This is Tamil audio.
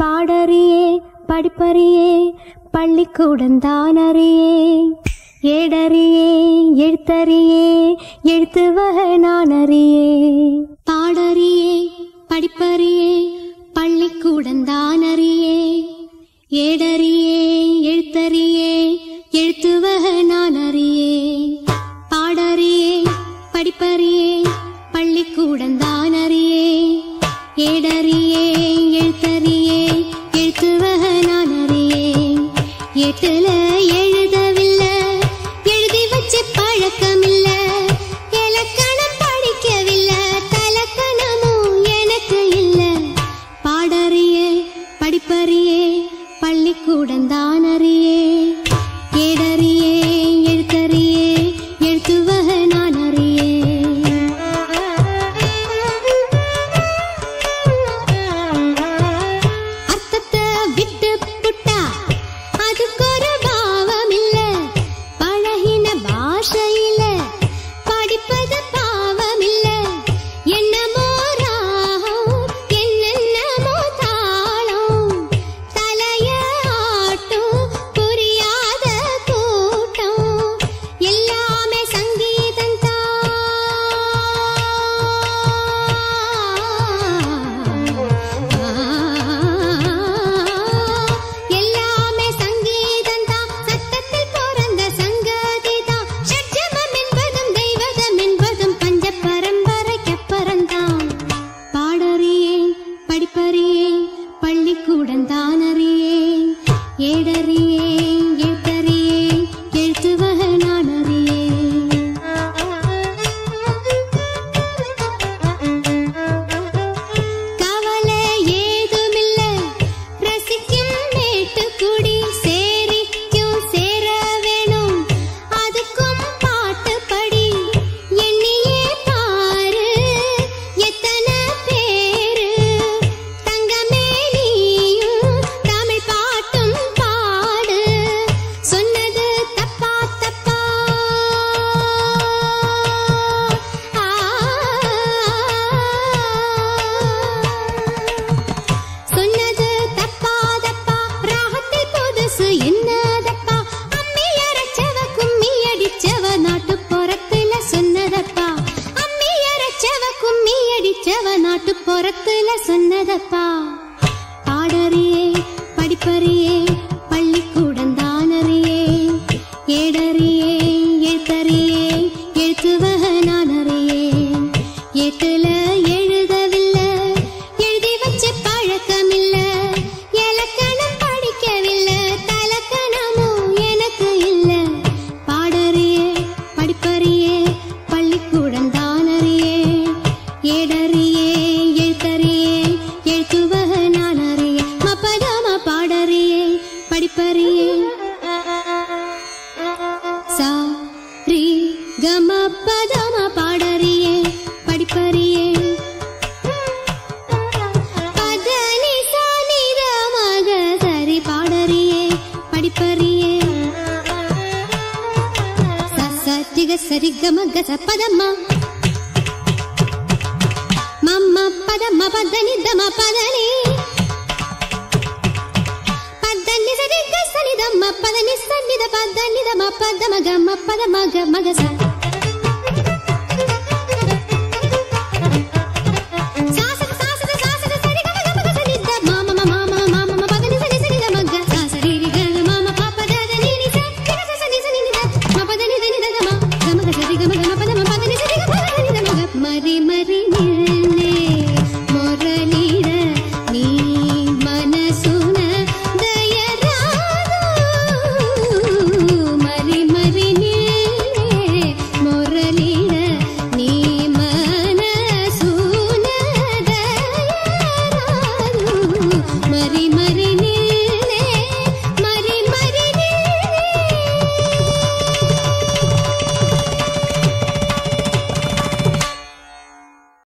பாடறியே படிப்பறியே பள்ளிக்கூடந்தான் அறியே ஏடறியே எழுத்தறியே எழுத்து வகை நான் அறியே பாடறியே படிப்பறியே பள்ளிக்கூடந்தான் அறியே ஏடறியே எழுத்தறியே எழுத்து வகை நான் அறியே பாடறியே படிப்பறியே பள்ளிக்கூடந்தான் அறியே ஏடறியே எழுத்தறியே எழுத்து வகை நான் அறியே எட்டுல எழுதவில்லை எழுதி வச்சு பழக்கமில்ல இலக்கணம் படிக்கவில்லை தலக்கணமும் எனக்கு இல்ல பாடறியே படிப்பறியே பள்ளிக்கூடந்தான் அறியே ஏடறியே எழுத்தறியே எழுத்து வகை நான் அறியே அர்த்தத்தை விட்டு புட்டா அதுக்கு ஒரு பாவம் இல்ல பழகின பாஷையில படிப்பது பாவம் இல்ல என்னமோ ராகம் என்னென்னமோ தாளம் தலைய ஆட்டும் புரியாத கூட்டம் எல்லாமே சங்கீதம் எல்லாமே சங்கீதம் தான் சத்தத்தில் பிறந்த சங்கதி தான் ஷட்ஜமம் என்பதும் தெய்வதம் என்பதும் பஞ்ச பரம்பரைக்கு பிறந்தான் பாடறியே படிப்பறியே பள்ளிக்கூடந்தான் அறியே ஏடறியே எழுத்தறியே எழுத்து வகை நான் அறியே கவலை ஏதுமில்ல ரசிக்கும் மேட்டுக்குடி சேரிக்கும் சேர வேணும் அதுக்கும் பாட்டு படி எண்ணியே பாரு எத்தனை பேரு தங்கமே நீயும் தமிழ் பாட்டும் பாடு சொன்னது தப்பா தப்பா சொன்னது தப்பா தப்பா ராகத்தில் புதுசு என்னதப்பா அம்மி அரைச்சவ கும்மி அடிச்சவ நாட்டு புறத்துல சொன்னதப்பா அம்மி அரைச்சவ கும்மி அடிச்சவ நாட்டு புறத்துல சொன்னதப்பா பாடறியே படிப்பறியே பள்ளிக்கூடந்தான் அறியே ஏடறியே எழுத்தறியே எழுத்து வகை நான் அறியே எட்டுல எழுதவில்லை எழுதி வச்சு பழக்கமில்ல இலக்கணம் படிக்கவில்லை தலக்கணமும் எனக்கு இல்ல பாடறியே படிப்பறியே பள்ளிக்கூடந்தான் அறியே ஏடறியே எழுத்தறியே எழுத்து வகை நான் அறியே மப்பதம பாடறியே படிப்பறியே சா ரி கம பதம பாடறியே படிப்பறியே பதனி சானி ரமக சரி பாடறியே படிப்பறியே சசட்டிக சரி கம கச பதம்மா மம்ம பதம பதனி தம பதனி பதனி சரி கசனி தம பதனி சனி த பதனி தம பதம கம பதம கம கச மரி மரி